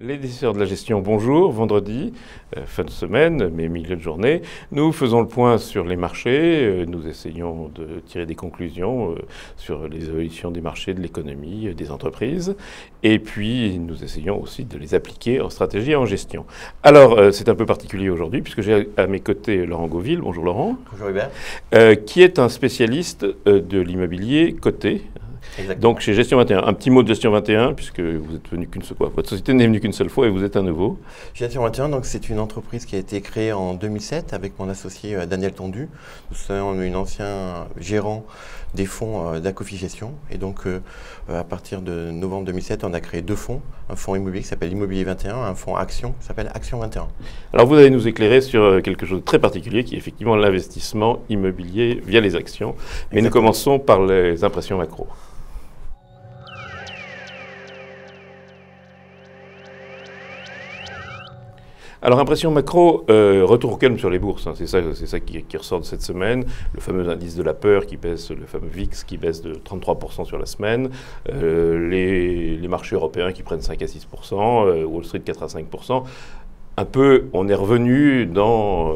Les décideurs de la gestion, bonjour. Vendredi, fin de semaine, mais milieu de journée, nous faisons le point sur les marchés. Nous essayons de tirer des conclusions sur les évolutions des marchés, de l'économie, des entreprises. Et puis, nous essayons aussi de les appliquer en stratégie et en gestion. Alors, c'est un peu particulier aujourd'hui, puisque j'ai à mes côtés Laurent Gauville. Bonjour Laurent. Bonjour Hubert. Qui est un spécialiste de l'immobilier coté. Exactement. Donc chez Gestion 21, un petit mot de Gestion 21, puisque vous êtes venu qu'une seule fois. Votre société n'est venue qu'une seule fois et vous êtes un nouveau. Gestion 21, donc c'est une entreprise qui a été créée en 2007 avec mon associé Daniel Tondu. Nous sommes un ancien gérant des fonds d'Acofi Gestion. Et donc à partir de novembre 2007, on a créé deux fonds. Un fonds immobilier qui s'appelle Immobilier 21, un fonds action qui s'appelle Action 21. Alors vous allez nous éclairer sur quelque chose de très particulier qui est effectivement l'investissement immobilier via les actions. Mais Nous commençons par les impressions macro. Alors, impression macro, retour au calme sur les bourses. Hein, c'est ça qui ressort de cette semaine. Le fameux indice de la peur qui baisse, le fameux VIX qui baisse de 33% sur la semaine. Les marchés européens qui prennent 5 à 6%, Wall Street 4 à 5%. Un peu, on est revenu dans...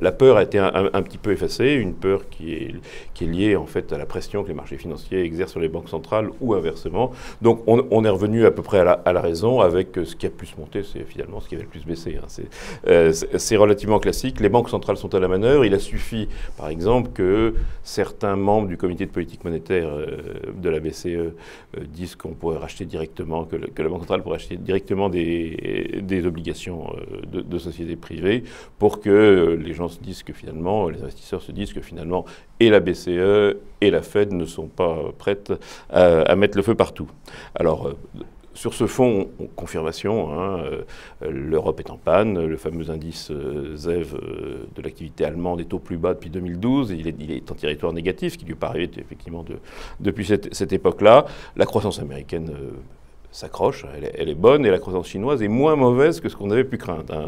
la peur a été un petit peu effacée, une peur qui est liée en fait à la pression que les marchés financiers exercent sur les banques centrales ou inversement. Donc on est revenu à peu près à la raison avec ce qui a plus monté, c'est finalement ce qui avait le plus baissé. Hein. C'est relativement classique. Les banques centrales sont à la manœuvre. Il a suffi, par exemple, que certains membres du comité de politique monétaire de la BCE disent qu'on pourrait racheter directement, que la Banque centrale pourrait acheter directement des obligations de sociétés privées pour que les gens se disent que finalement, les investisseurs se disent que finalement, et la BCE et la Fed ne sont pas prêtes à mettre le feu partout. Alors, sur ce fond, confirmation, hein, l'Europe est en panne, le fameux indice ZEV de l'activité allemande est au plus bas depuis 2012, il est en territoire négatif, ce qui lui paraît effectivement depuis cette époque-là. La croissance américaine s'accroche, elle est bonne, et la croissance chinoise est moins mauvaise que ce qu'on avait pu craindre. Hein.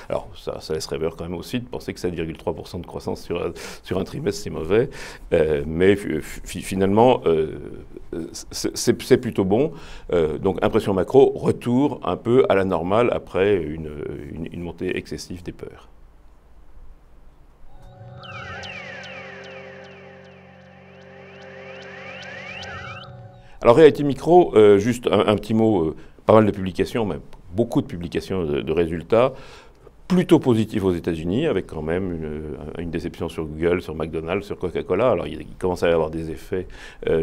Alors, ça laisse rêveur quand même aussi de penser que 7,3% de croissance sur un trimestre, c'est mauvais, mais finalement, c'est plutôt bon. Donc, impression macro, retour un peu à la normale après une montée excessive des peurs. Alors, Reality Micro, juste un petit mot, pas mal de publications, mais beaucoup de publications de résultats, plutôt positifs aux États-Unis, avec quand même une déception sur Google, sur McDonald's, sur Coca-Cola. Alors, il commence à y avoir des effets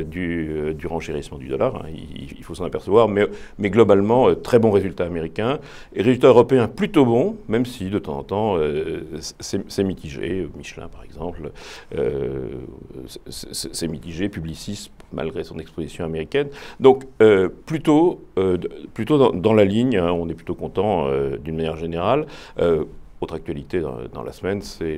du renchérissement du dollar, hein, il faut s'en apercevoir, mais globalement, très bons résultats américains. Et résultats européens plutôt bons, même si de temps en temps, c'est mitigé. Michelin, par exemple, c'est mitigé. Publicis, malgré son exposition américaine. Donc, plutôt dans la ligne, hein, on est plutôt content d'une manière générale. Autre actualité dans la semaine, c'est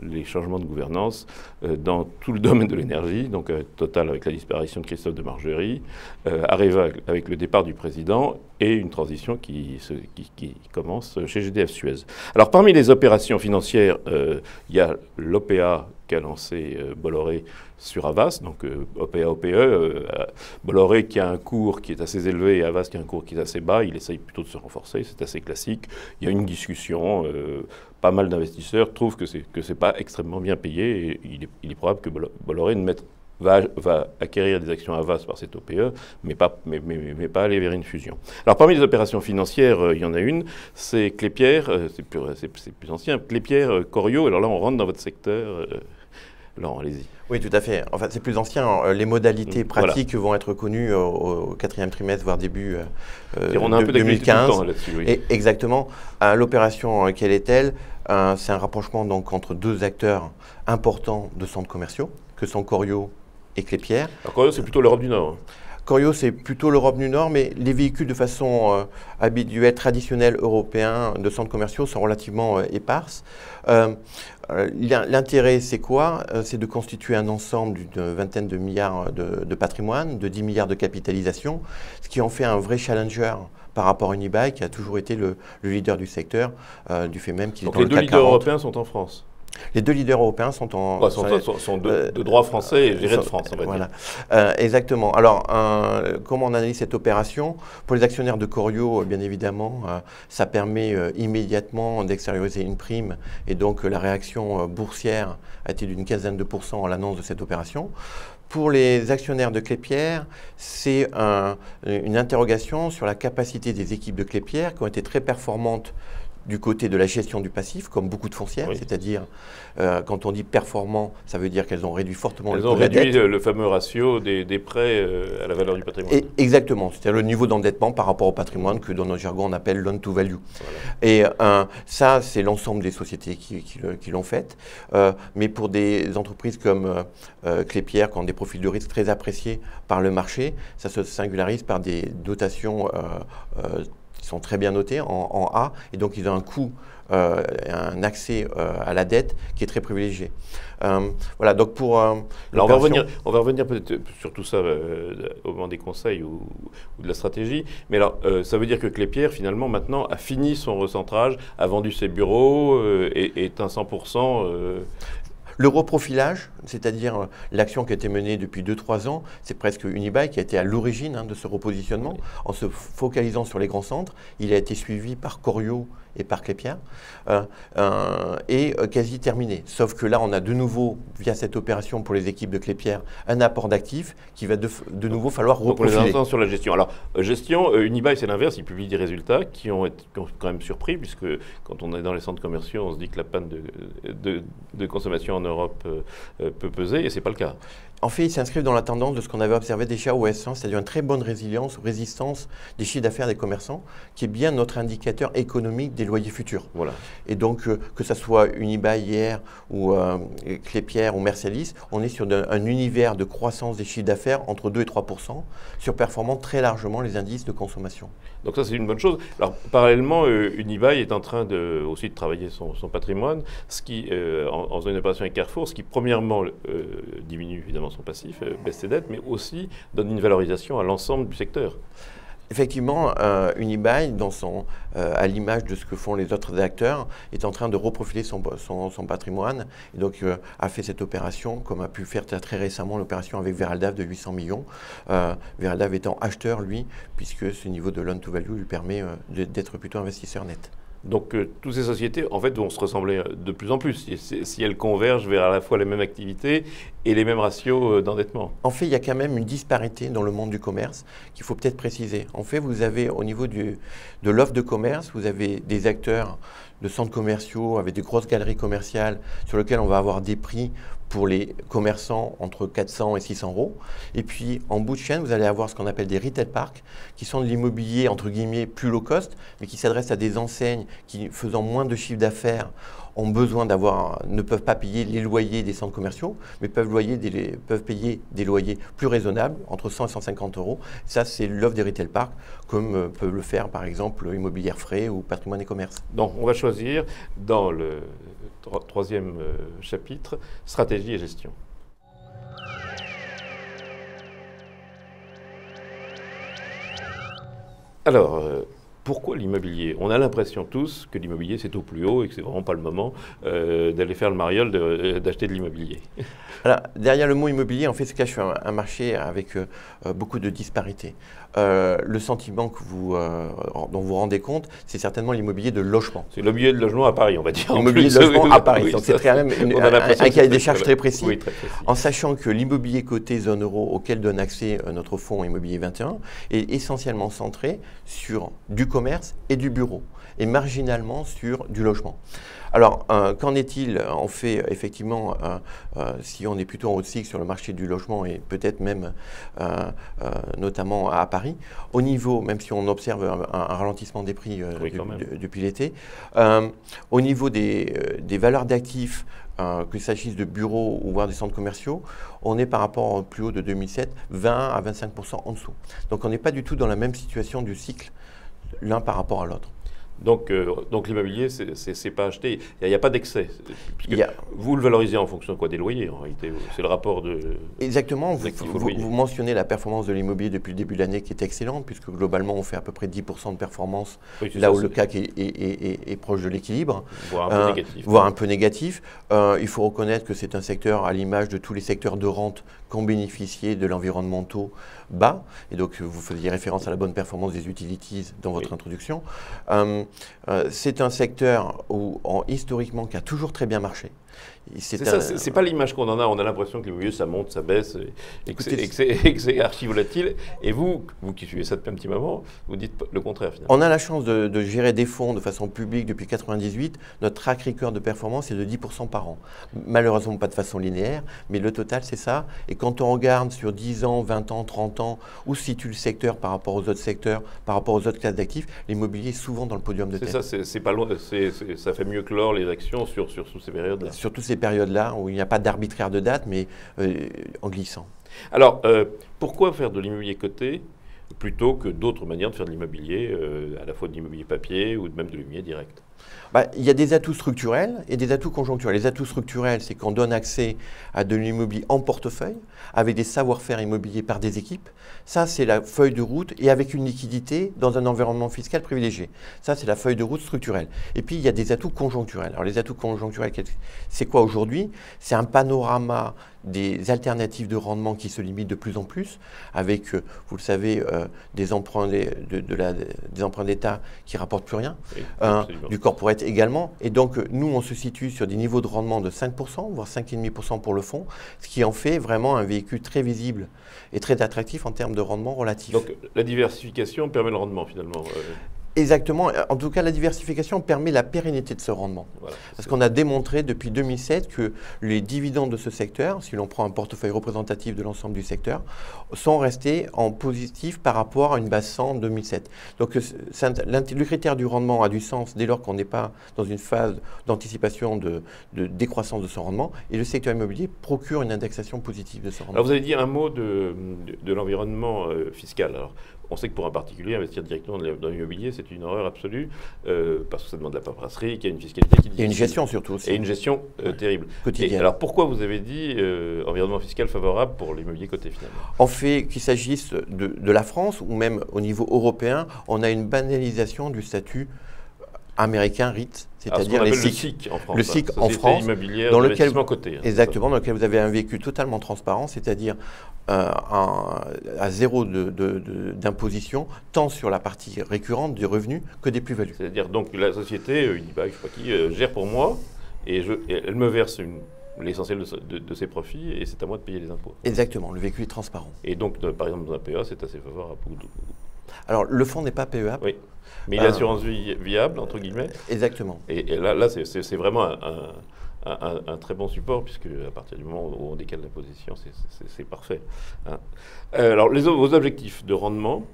les changements de gouvernance dans tout le domaine de l'énergie. Donc Total avec la disparition de Christophe de Margerie, Areva avec le départ du président et une transition qui commence chez GDF Suez. Alors parmi les opérations financières, il y a l'OPA qu'a lancé Bolloré sur Havas, donc OPA-OPE, Bolloré qui a un cours qui est assez élevé et Havas qui a un cours qui est assez bas, il essaye plutôt de se renforcer, c'est assez classique. Il y a une discussion, pas mal d'investisseurs trouvent que c'est pas extrêmement bien payé et il est probable que Bolloré va acquérir des actions Havas par cette OPE, mais pas aller vers une fusion. Alors parmi les opérations financières, il y en a une, c'est Clépierre, c'est plus ancien, Clépierre Corio, alors là on rentre dans votre secteur. Laurent, allez-y. Oui, tout à fait. Enfin, c'est plus ancien. Les modalités pratiques vont être connues au quatrième trimestre, voire début on a un peu 2015. Là-dessus, oui. Et exactement. L'opération, quelle est-elle? C'est un rapprochement donc, entre deux acteurs importants de centres commerciaux, que sont Corio et Clépierre. Alors Corio, c'est plutôt l'Europe du Nord. Corio, c'est plutôt l'Europe du Nord, mais les véhicules de façon habituelle, traditionnelle, européens de centres commerciaux sont relativement éparses. L'intérêt, c'est quoi? C'est de constituer un ensemble d'une vingtaine de milliards de patrimoine, de 10 milliards de capitalisation, ce qui en fait un vrai challenger par rapport à Unibail, qui a toujours été le leader du secteur, du fait même qu'il est dans le CAC 40. Donc les deux leaders européens sont en France. Les deux leaders européens sont sont de droit français et gérés de France, on va voilà. dire. Exactement. Alors, comment on analyse cette opération? Pour les actionnaires de Corio, bien évidemment, ça permet immédiatement d'extérioriser une prime et donc la réaction boursière a été d'une quinzaine de % à l'annonce de cette opération. Pour les actionnaires de Klépierre, c'est une interrogation sur la capacité des équipes de Klépierre qui ont été très performantes du côté de la gestion du passif, comme beaucoup de foncières, oui. C'est-à-dire, quand on dit performant, ça veut dire qu'elles ont réduit fortement le coût de la dette. Elles ont réduit le fameux ratio des prêts à la valeur du patrimoine. Exactement, c'est-à-dire le niveau d'endettement par rapport au patrimoine que dans notre jargon on appelle loan to value. Voilà. Et ça, c'est l'ensemble des sociétés qui l'ont fait. Mais pour des entreprises comme Klépierre, qui ont des profils de risque très appréciés par le marché, ça se singularise par des dotations qui sont très bien notés en A, et donc ils ont un coût, un accès à la dette qui est très privilégié. Voilà, donc pour... Alors on va revenir peut-être sur tout ça au moment des conseils ou de la stratégie, mais alors ça veut dire que Klépierre, finalement, maintenant, a fini son recentrage, a vendu ses bureaux et est un 100%... Le reprofilage, c'est-à-dire l'action qui a été menée depuis 2-3 ans, c'est presque Unibail qui a été à l'origine de ce repositionnement. En se focalisant sur les grands centres, il a été suivi par Corio et par Klépierre, et quasi terminé. Sauf que là, on a de nouveau, via cette opération pour les équipes de Klépierre, un apport d'actifs qui va de nouveau falloir reprofiler. Pour les instants sur la gestion. Alors, gestion, Unibail, c'est l'inverse, ils publient des résultats qui ont quand même surpris, puisque quand on est dans les centres commerciaux, on se dit que la panne de consommation en Europe peut peser, et ce n'est pas le cas. En fait, ils s'inscrivent dans la tendance de ce qu'on avait observé déjà au S1, c'est-à-dire une très bonne résistance des chiffres d'affaires des commerçants, qui est bien notre indicateur économique des loyers futurs. Voilà. Et donc, que ce soit Unibail hier, ou Klépierre, ou Mercialys, on est sur un univers de croissance des chiffres d'affaires entre 2 et 3%, surperformant très largement les indices de consommation. Donc ça, c'est une bonne chose. Alors, parallèlement, Unibail est en train aussi de travailler son patrimoine, ce qui, en faisant une opération avec Carrefour, ce qui, premièrement, diminue évidemment son passif, baisse ses dettes, mais aussi donne une valorisation à l'ensemble du secteur. Effectivement, Unibail, à l'image de ce que font les autres acteurs, est en train de reprofiler son patrimoine et donc a fait cette opération, comme a pu faire très récemment l'opération avec Veraldav de 800 millions. Veraldav étant acheteur, lui, puisque ce niveau de loan to value lui permet d'être plutôt investisseur net. Donc, toutes ces sociétés, en fait, vont se ressembler de plus en plus, si elles convergent vers à la fois les mêmes activités et les mêmes ratios d'endettement. En fait, il y a quand même une disparité dans le monde du commerce qu'il faut peut-être préciser. En fait, vous avez, au niveau de l'offre de commerce, vous avez des acteurs de centres commerciaux avec des grosses galeries commerciales sur lesquelles on va avoir des prix pour les commerçants entre 400 et 600 euros. Et puis, en bout de chaîne, vous allez avoir ce qu'on appelle des retail parks, qui sont de l'immobilier, entre guillemets, plus low cost, mais qui s'adressent à des enseignes qui, faisant moins de chiffre d'affaires, ne peuvent pas payer les loyers des centres commerciaux, mais peuvent payer des loyers plus raisonnables, entre 100 et 150 euros. Ça, c'est l'offre des retail parks, comme peuvent le faire, par exemple, Immobilière Frais ou Patrimoine et Commerce. Donc, on va choisir dans le troisième chapitre, stratégie et gestion. Alors, pourquoi l'immobilier? On a l'impression tous que l'immobilier c'est au plus haut et que c'est vraiment pas le moment d'aller faire le mariole d'acheter de l'immobilier. Alors, derrière le mot immobilier, en fait, se cache un marché avec beaucoup de disparités. Le sentiment dont vous vous rendez compte, c'est certainement l'immobilier de logement. C'est l'immobilier de logement à Paris, on va dire. L'immobilier de logement à Paris. Oui, donc c'est quand même un cahier des charges très précis. Oui, très précis. En sachant que l'immobilier coté zone euro auquel donne accès notre fonds Immobilier 21 est essentiellement centré sur du commerce et du bureau, et marginalement sur du logement. Alors, qu'en est-il? On fait effectivement, si on est plutôt en haut de cycle sur le marché du logement et peut-être même notamment à Paris, au niveau, même si on observe un ralentissement des prix depuis l'été, au niveau des valeurs d'actifs, qu'il s'agisse de bureaux ou voire des centres commerciaux, on est par rapport au plus haut de 2007, 20 à 25% en dessous. Donc on n'est pas du tout dans la même situation du cycle, l'un par rapport à l'autre. Donc l'immobilier, c'est pas acheté. Il n'y a pas d'excès. Vous le valorisez en fonction de quoi? Des loyers, en réalité. C'est le rapport de... Exactement. Vous mentionnez la performance de l'immobilier depuis le début de l'année qui est excellente, puisque globalement, on fait à peu près 10% de performance, là où le CAC est proche de l'équilibre. Voire un peu négatif. Voire un peu négatif. Il faut reconnaître que c'est un secteur, à l'image de tous les secteurs de rente, qui ont bénéficié de l'environnementaux bas. Et donc, vous faisiez référence à la bonne performance des utilities dans votre introduction. C'est un secteur historiquement qui a toujours très bien marché. C'est pas l'image qu'on en a. On a l'impression que l'immobilier, ça monte, ça baisse, et que c'est archi volatile. Et vous qui suivez ça depuis un petit moment, vous dites le contraire finalement. On a la chance de gérer des fonds de façon publique depuis 1998. Notre track record de performance est de 10% par an. Malheureusement, pas de façon linéaire, mais le total, c'est ça. Et quand on regarde sur 10 ans, 20 ans, 30 ans, où se situe le secteur par rapport aux autres secteurs, par rapport aux autres classes d'actifs, l'immobilier est souvent dans le podium de tête. C'est ça, c'est pas loin. Ça fait mieux que l'or, les actions, sur ces périodes-là. Sur toutes ces périodes-là où il n'y a pas d'arbitraire de date, mais en glissant. Alors, pourquoi faire de l'immobilier coté plutôt que d'autres manières de faire de l'immobilier, à la fois de l'immobilier papier ou même de l'immobilier direct? Il y a des atouts structurels et des atouts conjoncturels. Les atouts structurels, c'est qu'on donne accès à de l'immobilier en portefeuille, avec des savoir-faire immobiliers par des équipes. Ça, c'est la feuille de route, et avec une liquidité dans un environnement fiscal privilégié. Ça, c'est la feuille de route structurelle. Et puis, il y a des atouts conjoncturels. Alors, les atouts conjoncturels, c'est quoi aujourd'hui? C'est un panorama des alternatives de rendement qui se limitent de plus en plus, avec, vous le savez, des emprunts d'État qui ne rapportent plus rien, du corporate également. Et donc, nous, on se situe sur des niveaux de rendement de 5%, voire 5,5% pour le fonds, ce qui en fait vraiment un véhicule très visible et très attractif en termes de rendement relatif. Donc, la diversification permet le rendement, finalement. Exactement. En tout cas, la diversification permet la pérennité de ce rendement. Voilà, parce qu'on a démontré depuis 2007 que les dividendes de ce secteur, si l'on prend un portefeuille représentatif de l'ensemble du secteur, sont restés en positif par rapport à une base 100 en 2007. Donc, le critère du rendement a du sens dès lors qu'on n'est pas dans une phase d'anticipation de décroissance de son rendement. Et le secteur immobilier procure une indexation positive de ce rendement. Alors, vous avez dit un mot de l'environnement fiscal. Alors, on sait que pour un particulier, investir directement dans l'immobilier, c'est une horreur absolue, parce que ça demande de la paperasserie, qu'il y a une fiscalité qui est difficile. Et une gestion surtout aussi. Et une gestion terrible. Quotidienne. Alors pourquoi vous avez dit environnement fiscal favorable pour l'immobilier coté finalement? En fait, qu'il s'agisse de la France ou même au niveau européen, on a une banalisation du statut américain REIT, c'est-à-dire les SIC en France. Le SIC en France, dans lequel coté, exactement, dans lequel vous avez un véhicule totalement transparent, c'est-à-dire à zéro d'imposition, tant sur la partie récurrente des revenus que des plus-values. C'est-à-dire donc la société, je sais pas qui, gère pour moi et elle me verse l'essentiel de ses profits et c'est à moi de payer les impôts. Exactement, le véhicule est transparent. Et donc, par exemple, dans un PEA, c'est assez favorable. Alors, le fonds n'est pas PEA. Oui, mais il est assurance viable, entre guillemets. Exactement. Et là c'est vraiment un très bon support, puisque à partir du moment où on décale la position, c'est parfait. Hein. Alors, vos objectifs de rendement,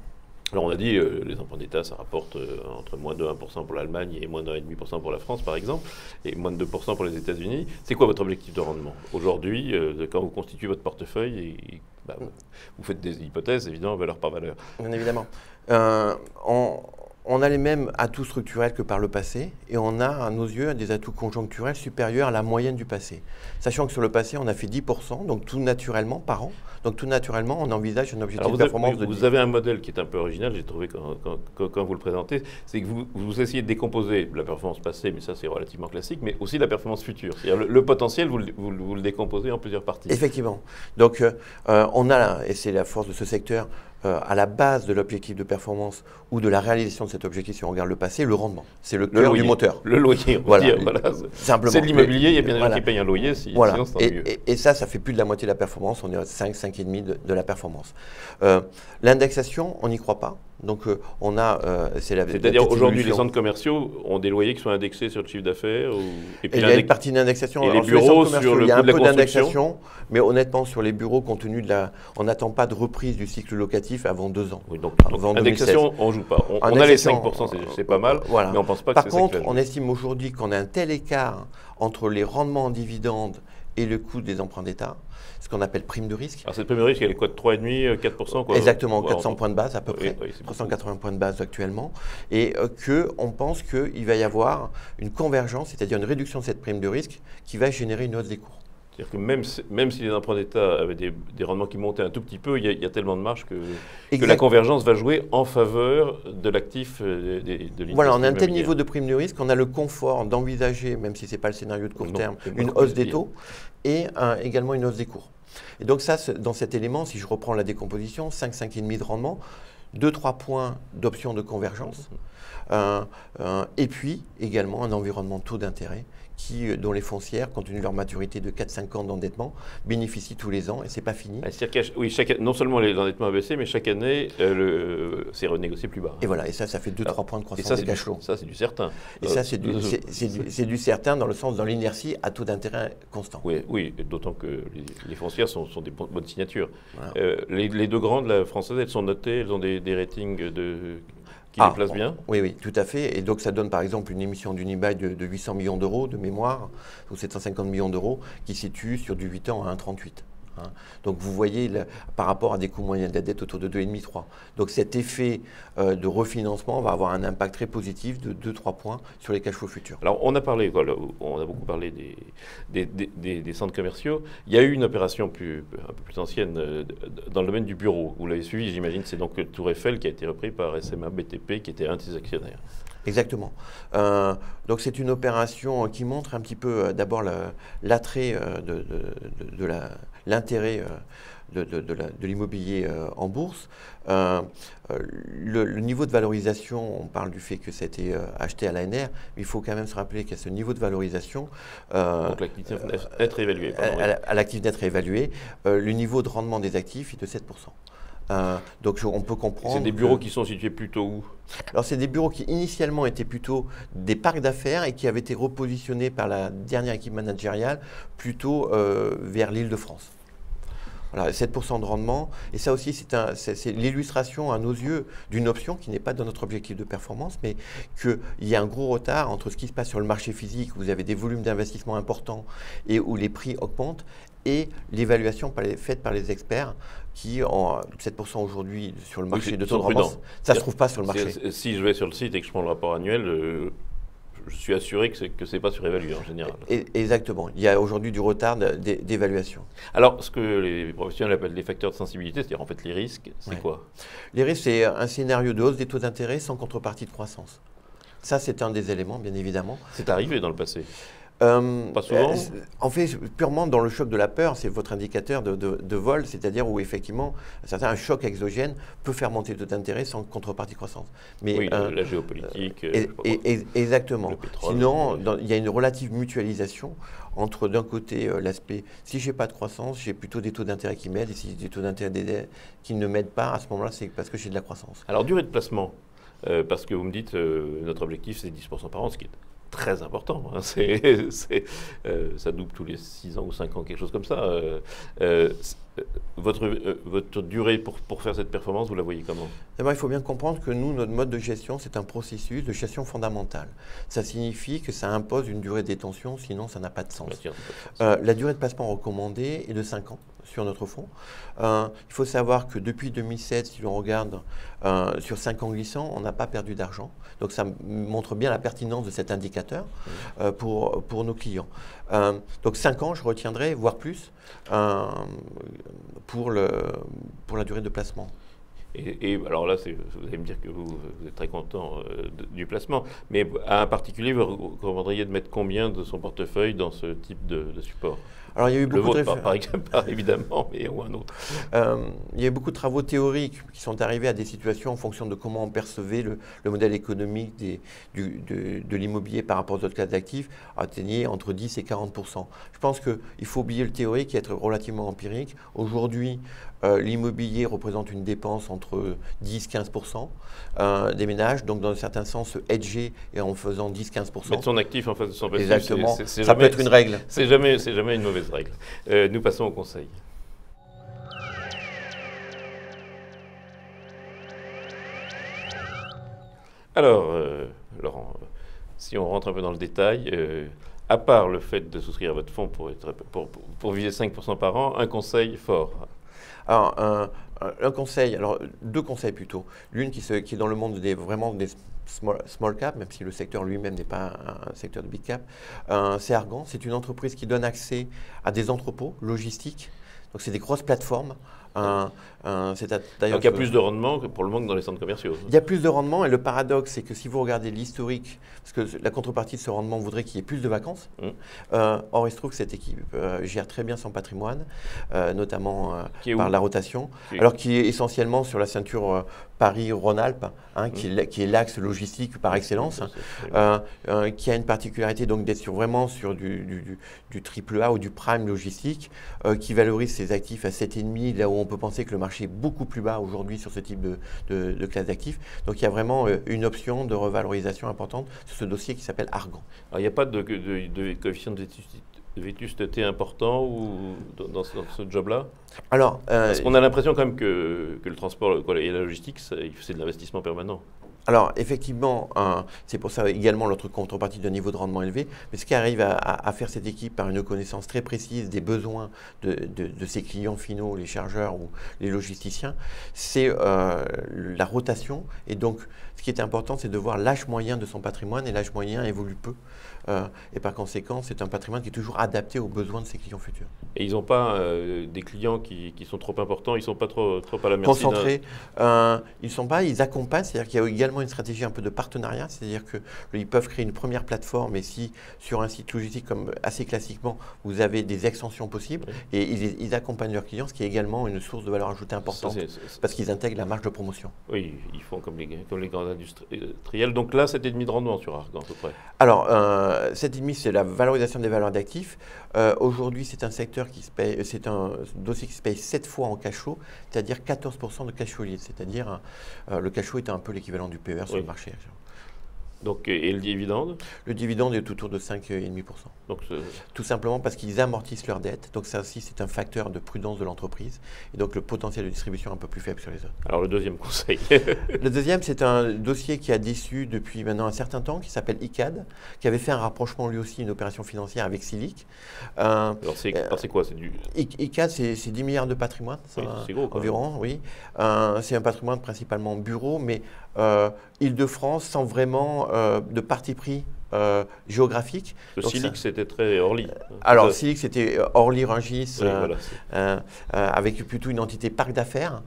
alors on a dit les emprunts d'État, ça rapporte entre moins de 1% pour l'Allemagne et moins de 1,5% pour la France, par exemple, et moins de 2% pour les États-Unis. C'est quoi votre objectif de rendement aujourd'hui, quand vous constituez votre portefeuille vous faites des hypothèses, évidemment, valeur par valeur. Bien évidemment. On a les mêmes atouts structurels que par le passé et on a, à nos yeux, des atouts conjoncturels supérieurs à la moyenne du passé. Sachant que sur le passé, on a fait 10%, donc tout naturellement, par an. Donc tout naturellement, on envisage un objectif de performance de 10%. Vous avez un modèle qui est un peu original, j'ai trouvé quand vous le présentez, c'est que vous essayez de décomposer la performance passée, mais ça c'est relativement classique, mais aussi la performance future. C'est-à-dire le potentiel, vous le décomposez en plusieurs parties. Effectivement. Donc on a, et c'est la force de ce secteur, à la base de l'objectif de performance ou de la réalisation de cet objectif, si on regarde le passé, le rendement. C'est le cœur du moteur. Le loyer, on va dire. Voilà. C'est de l'immobilier, il y a bien des gens qui payent un loyer, sinon c'est mieux. Et ça fait plus de la moitié de la performance, on est à 5,5 de la performance. L'indexation, on n'y croit pas. Donc on a... C'est-à-dire aujourd'hui, les centres commerciaux ont des loyers qui sont indexés sur le chiffre d'affaires et puis il y a une partie d'indexation. Et les bureaux sur le coût de la construction. Il y a un peu d'indexation, mais honnêtement, sur les bureaux, compte tenu de on n'attend pas de reprise du cycle locatif avant 2 ans. Oui, donc indexation, on ne joue pas. On a les 5%, c'est pas mal, mais on ne pense pas que c'est Par contre, on estime aujourd'hui qu'on a un tel écart entre les rendements en dividendes et le coût des emprunts d'État, ce qu'on appelle prime de risque. Alors cette prime de risque, elle est quoi, de 3,5, 4% quoi? Exactement, Ouais, 400 points de base à peu près, oui, 380 points de base actuellement, et qu'on pense qu'il va y avoir une convergence, c'est-à-dire une réduction de cette prime de risque qui va générer une hausse des cours. C'est-à-dire que même si les emprunts d'État avaient des rendements qui montaient un tout petit peu, il y a tellement de marge que la convergence va jouer en faveur de l'actif de l'industrie. Voilà, on a un tel niveau de prime de risque, on a le confort d'envisager, même si ce n'est pas le scénario de court terme, une hausse des taux et également une hausse des cours. Et donc ça, dans cet élément, si je reprends la décomposition, 5, 5,5 de rendement, 2-3 points d'option de convergence, et puis également un environnement de taux d'intérêt dont les foncières, compte tenu de leur maturité de 4-5 ans d'endettement, bénéficient tous les ans et ce n'est pas fini. Oui, non seulement les endettements ont baissé, mais chaque année, c'est renégocié plus bas. Et voilà, et ça fait 2-3 points de croissance des cash flows. Ça, c'est du certain. Et ça, c'est du certain dans le sens, dans l'inertie, à taux d'intérêt constant. Oui, d'autant que les foncières sont des bonnes signatures. Voilà. Les deux grandes, la française, elles sont notées, elles ont des ratings qui les placent bien. Oui, tout à fait. Et donc, ça donne par exemple une émission d'Unibail de 800 millions d'euros de mémoire, ou 750 millions d'euros, qui situe sur du 8 ans à 1,38. Donc, vous voyez, par rapport à des coûts moyens de la dette autour de 2,5-3. Donc, cet effet de refinancement va avoir un impact très positif de 2-3 points sur les cash flows futurs. Alors, on a beaucoup parlé des centres commerciaux. Il y a eu une opération un peu plus ancienne dans le domaine du bureau. Vous l'avez suivi, j'imagine. C'est donc Tour Eiffel qui a été repris par SMA BTP, qui était un de ses actionnaires. Exactement. Donc c'est une opération qui montre un petit peu d'abord l'attrait l'intérêt de l'immobilier en bourse. Le niveau de valorisation, on parle du fait que ça a été acheté à l'ANR, mais il faut quand même se rappeler qu'à ce niveau de valorisation, donc l'actif net réévalué. À l'actif net réévalué, le niveau de rendement des actifs est de 7%. Donc on peut comprendre. C'est des bureaux qui sont situés plutôt où? Alors c'est des bureaux qui initialement étaient plutôt des parcs d'affaires et qui avaient été repositionnés par la dernière équipe managériale plutôt vers l'Île-de-France. Voilà, 7% de rendement. Et ça aussi, c'est l'illustration à nos yeux d'une option qui n'est pas dans notre objectif de performance, mais qu'il y a un gros retard entre ce qui se passe sur le marché physique, où vous avez des volumes d'investissement importants et où les prix augmentent, et l'évaluation faite par les experts qui ont 7% aujourd'hui sur le marché de taux de rendement. Ça ne se trouve pas sur le marché. Si je vais sur le site et que je prends le rapport annuel, je suis assuré que ce n'est pas surévalué en général. Exactement. Il y a aujourd'hui du retard d'évaluation. Alors, ce que les professionnels appellent les facteurs de sensibilité, c'est-à-dire en fait les risques, c'est quoi? Les risques, c'est un scénario de hausse des taux d'intérêt sans contrepartie de croissance. Ça, c'est un des éléments, bien évidemment. C'est arrivé dans le passé? Pas souvent. En fait, purement dans le choc de la peur, c'est votre indicateur de vol, c'est-à-dire où effectivement, un choc exogène peut faire monter le taux d'intérêt sans contrepartie de croissance. Mais, oui, la géopolitique. Exactement. Le pétrole, sinon, il y a une relative mutualisation entre d'un côté l'aspect, si je n'ai pas de croissance, j'ai plutôt des taux d'intérêt qui m'aident, et si j'ai des taux d'intérêt qui ne m'aident pas, à ce moment-là, c'est parce que j'ai de la croissance. Alors, durée de placement, parce que vous me dites, notre objectif, c'est 10% par an, ce qui est très important. Hein. Ça double tous les 6 ans ou 5 ans, quelque chose comme ça. Votre durée pour faire cette performance, vous la voyez comment? D'abord, il faut bien comprendre que nous, notre mode de gestion, c'est un processus de gestion fondamentale. Ça signifie que ça impose une durée de détention, sinon ça n'a pas de sens. La durée de placement recommandée est de 5 ans sur notre fonds. Il faut savoir que depuis 2007, si l'on regarde sur 5 ans glissants, on n'a pas perdu d'argent. Donc ça montre bien la pertinence de cet indicateur pour nos clients. Donc 5 ans, je retiendrai, voire plus, pour la durée de placement. Et alors là, vous allez me dire que vous êtes très content du placement, mais à un particulier, vous recommanderiez de mettre combien de son portefeuille dans ce type de support? Alors, il y a eu beaucoup de par évidemment, mais ou un autre. Il y a eu beaucoup de travaux théoriques qui sont arrivés à des situations en fonction de comment on percevait le modèle économique de l'immobilier par rapport aux autres classes d'actifs, atteignait entre 10 et 40%. Je pense qu'il faut oublier le théorique et être relativement empirique. Aujourd'hui, l'immobilier représente une dépense entre 10-15% des ménages, donc dans un certain sens, hedger et en faisant 10-15%. Mettre son actif en face de son passif. Exactement, ça peut être une règle. C'est jamais une mauvaise règle. Nous passons au conseil. Alors, Laurent, si on rentre un peu dans le détail, à part le fait de souscrire à votre fonds pour viser 5% par an, un conseil fort? Alors, un conseil, alors deux conseils plutôt. L'une qui est dans le monde vraiment des small cap, même si le secteur lui-même n'est pas un secteur de big cap, c'est Argan. C'est une entreprise qui donne accès à des entrepôts logistiques. Donc, c'est des grosses plateformes. Donc, il y a plus de rendement que pour le moment que dans les centres commerciaux. Il y a plus de rendement et le paradoxe, c'est que si vous regardez l'historique, parce que la contrepartie de ce rendement voudrait qu'il y ait plus de vacances. Or, il se trouve que cette équipe gère très bien son patrimoine, notamment par la rotation, alors qui est essentiellement sur la ceinture Paris-Rhône-Alpes, qui est l'axe logistique par excellence, qui a une particularité donc d'être vraiment sur du triple A ou du prime logistique, qui valorise ses actifs à 7,5, là où on peut penser que le marché est beaucoup plus bas aujourd'hui sur ce type de classe d'actifs. Donc il y a vraiment une option de revalorisation importante sur ce dossier qui s'appelle Argan. Alors il n'y a pas de coefficient de vétusté important ou dans ce job-là? Alors, parce qu'on a l'impression quand même que le transport et la logistique, c'est de l'investissement permanent. Alors, effectivement, c'est pour ça également l'autre contrepartie d'un niveau de rendement élevé. Mais ce qui arrive à faire cette équipe par une connaissance très précise des besoins de ses clients finaux, les chargeurs ou les logisticiens, c'est la rotation. Et donc, ce qui est important, c'est de voir l'âge moyen de son patrimoine. Et l'âge moyen évolue peu. Et par conséquent, c'est un patrimoine qui est toujours adapté aux besoins de ses clients futurs. Et ils n'ont pas des clients qui sont trop importants, ils ne sont pas trop à la merci. Concentrés, ils sont pas, ils accompagnent, c'est-à-dire qu'il y a également une stratégie un peu de partenariat, c'est-à-dire qu'ils peuvent créer une première plateforme et si sur un site logistique comme assez classiquement, vous avez des extensions possibles et ils accompagnent leurs clients, ce qui est également une source de valeur ajoutée importante parce qu'ils intègrent la marge de promotion. Oui, ils font comme les grands industriels. Donc là, 7,5 de rendement sur Argan à peu près. Alors, 7,5, c'est la valorisation des valeurs d'actifs. Aujourd'hui, c'est un secteur qui se paye, c'est un dossier qui se paye 7 fois en cash flow, c'est-à-dire 14% de cash flow yield, c'est-à-dire le cash flow est un peu l'équivalent du PER sur le marché. Donc, et le dividende? Le dividende est autour de 5,5%. Donc, tout simplement parce qu'ils amortissent leurs dettes. Donc ça aussi, c'est un facteur de prudence de l'entreprise. Et donc le potentiel de distribution est un peu plus faible sur les autres. Alors le deuxième conseil? Le deuxième, c'est un dossier qui a déçu depuis maintenant un certain temps, qui s'appelle ICAD, qui avait fait un rapprochement lui aussi, une opération financière avec Silic. Alors c'est quoi? ICAD, c'est 10 milliards de patrimoine, c'est gros, environ, oui. C'est un patrimoine principalement bureau, mais Île-de-France sans vraiment de parti pris géographique. Silic, c'était très Orly. Alors, Silic, c'était Orly-Rungis, avec plutôt une entité parc d'affaires.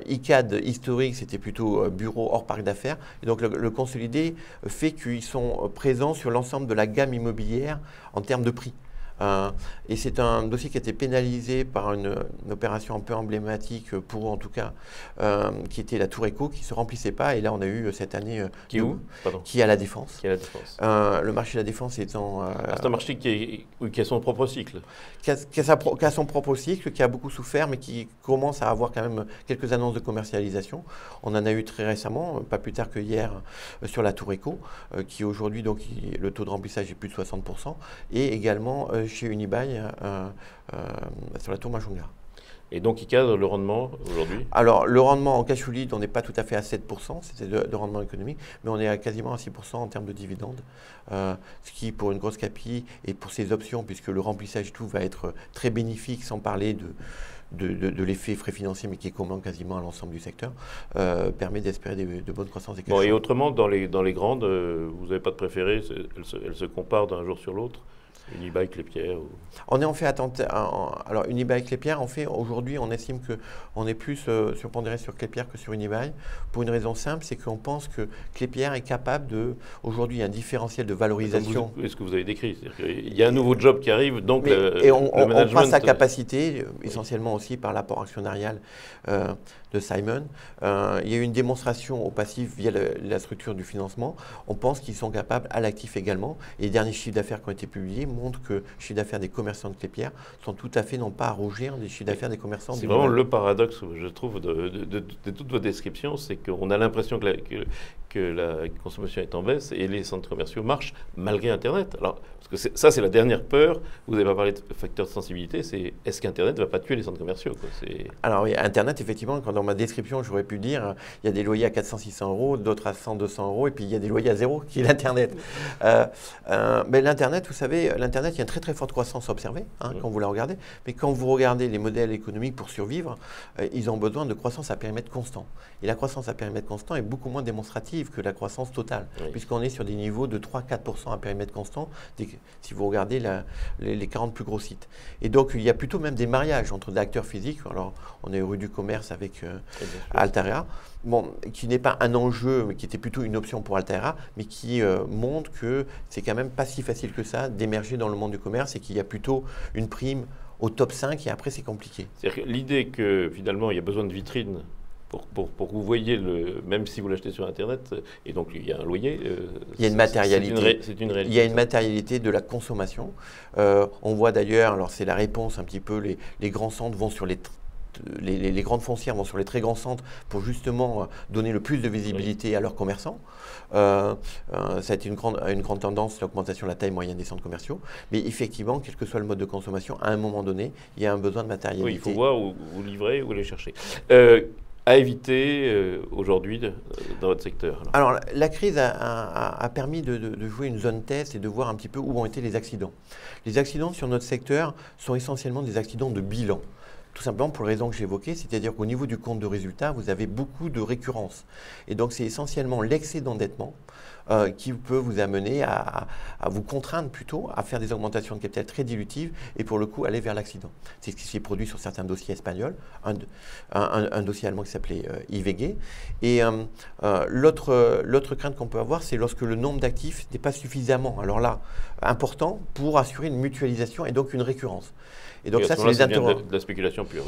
ICAD, historique, c'était plutôt bureau hors parc d'affaires. Et donc, le consolidé fait qu'ils sont présents sur l'ensemble de la gamme immobilière en termes de prix. Et c'est un dossier qui a été pénalisé par une opération un peu emblématique pour eux en tout cas, qui était la Tour Eco, qui ne se remplissait pas. Et là, on a eu cette année... Qui est où? Qui est à La Défense. Qui est à La Défense. Le marché de La Défense étant... c'est un marché qui a son propre cycle. Qui a son propre cycle, qui a beaucoup souffert, mais qui commence à avoir quand même quelques annonces de commercialisation. On en a eu très récemment, pas plus tard que hier, sur la Tour Eco, qui aujourd'hui, donc, le taux de remplissage est plus de 60%. Et également... chez Unibail sur la tour Majunga. Et donc, il cadre le rendement aujourd'hui? Alors, le rendement en cash flow yield, on n'est pas tout à fait à 7%, c'était de rendement économique, mais on est à quasiment à 6% en termes de dividendes, ce qui, pour une grosse capi et pour ses options, puisque le remplissage et tout va être très bénéfique, sans parler de l'effet frais financiers, mais qui est commun quasiment à l'ensemble du secteur, permet d'espérer de bonnes croissances des cash flows. Et autrement, dans les grandes, vous n'avez pas de préféré? Elles se comparent d'un jour sur l'autre? Unibail, Klépierre On est en fait alors Unibail, Klépierre, en fait aujourd'hui on estime qu'on est plus surpondéré sur Klépierre que sur Unibail pour une raison simple, c'est qu'on pense que Klépierre est capable de, aujourd'hui un différentiel de valorisation. Est-ce que vous avez décrit? Il y a un nouveau job qui arrive, donc on prend sa capacité, essentiellement aussi par l'apport actionnarial de Simon. Il y a eu une démonstration au passif via la structure du financement. On pense qu'ils sont capables à l'actif également. Et les derniers chiffres d'affaires qui ont été publiés montrent que les chiffres d'affaires des commerçants de Klépierre sont tout à fait, non pas à rougir des chiffres d'affaires des commerçants. C'est vraiment le paradoxe, je trouve, de toute votre description, c'est qu'on a l'impression que la consommation est en baisse et les centres commerciaux marchent malgré Internet. Alors, parce que ça, c'est la dernière peur. Vous n'avez pas parlé de facteur de sensibilité, c'est est-ce qu'Internet ne va pas tuer les centres commerciaux, quoi. Alors oui, Internet, effectivement, quand dans ma description, j'aurais pu dire, il y a des loyers à 400-600 euros, d'autres à 100-200 euros, et puis il y a des loyers à zéro, qui est l'Internet. Mais l'Internet, vous savez, l'Internet, il y a une très très forte croissance observée, quand vous la regardez. Mais quand vous regardez les modèles économiques pour survivre, ils ont besoin de croissance à périmètre constant. Et la croissance à périmètre constant est beaucoup moins démonstrative que la croissance totale, puisqu'on est sur des niveaux de 3-4% à périmètre constant, si vous regardez les 40 plus gros sites. Et donc, il y a plutôt même des mariages entre des acteurs physiques. Alors, on est rue du commerce avec Altarea, qui n'est pas un enjeu, mais qui était plutôt une option pour Altarea, mais qui montre que c'est quand même pas si facile que ça d'émerger dans le monde du commerce et qu'il y a plutôt une prime au top 5 et après c'est compliqué. C'est-à-dire que l'idée que finalement il y a besoin de vitrines pour que vous voyez, même si vous l'achetez sur Internet, et donc il y a un loyer. Il y a une matérialité. C'est une réalité. Il y a une matérialité de la consommation. On voit d'ailleurs, alors c'est la réponse un petit peu, les grands centres vont sur les grandes foncières vont sur les très grands centres pour justement donner le plus de visibilité à leurs commerçants. Ça a été une grande tendance, l'augmentation de la taille moyenne des centres commerciaux. Mais effectivement, quel que soit le mode de consommation, à un moment donné, il y a un besoin de matérialité. Oui, il faut voir où vous livrez, où aller chercher. À éviter aujourd'hui dans votre secteur? Alors, la crise a permis de jouer une zone test et de voir un petit peu où ont été les accidents. Les accidents sur notre secteur sont essentiellement des accidents de bilan. Tout simplement pour les raisons que j'évoquais, c'est-à-dire qu'au niveau du compte de résultat, vous avez beaucoup de récurrence. Et donc, c'est essentiellement l'excès d'endettement qui peut vous amener à vous contraindre plutôt à faire des augmentations de capital très dilutives et pour le coup aller vers l'accident. C'est ce qui s'est produit sur certains dossiers espagnols, un dossier allemand qui s'appelait IVG. Et l'autre crainte qu'on peut avoir, c'est lorsque le nombre d'actifs n'est pas suffisamment, alors là, important pour assurer une mutualisation et donc une récurrence. Et donc ça, c'est les intérêts de la spéculation pure.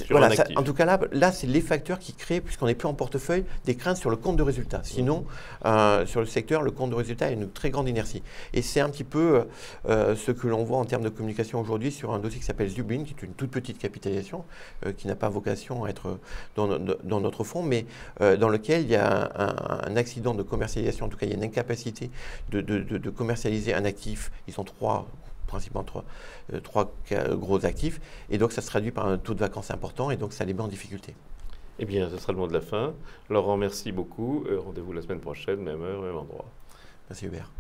Voilà, ça, en tout cas là c'est les facteurs qui créent, puisqu'on n'est plus en portefeuille, des craintes sur le compte de résultat. Sinon, sur le secteur, le compte de résultat a une très grande inertie. Et c'est un petit peu ce que l'on voit en termes de communication aujourd'hui sur un dossier qui s'appelle Zublin, qui est une toute petite capitalisation, qui n'a pas vocation à être dans notre fonds, mais dans lequel il y a un accident de commercialisation, en tout cas il y a une incapacité de commercialiser un actif. Ils sont principalement trois gros actifs, et donc ça se traduit par un taux de vacances important, et donc ça les met en difficulté. Eh bien, ce sera le mot de la fin. Laurent, merci beaucoup. Rendez-vous la semaine prochaine, même heure, même endroit. Merci Hubert.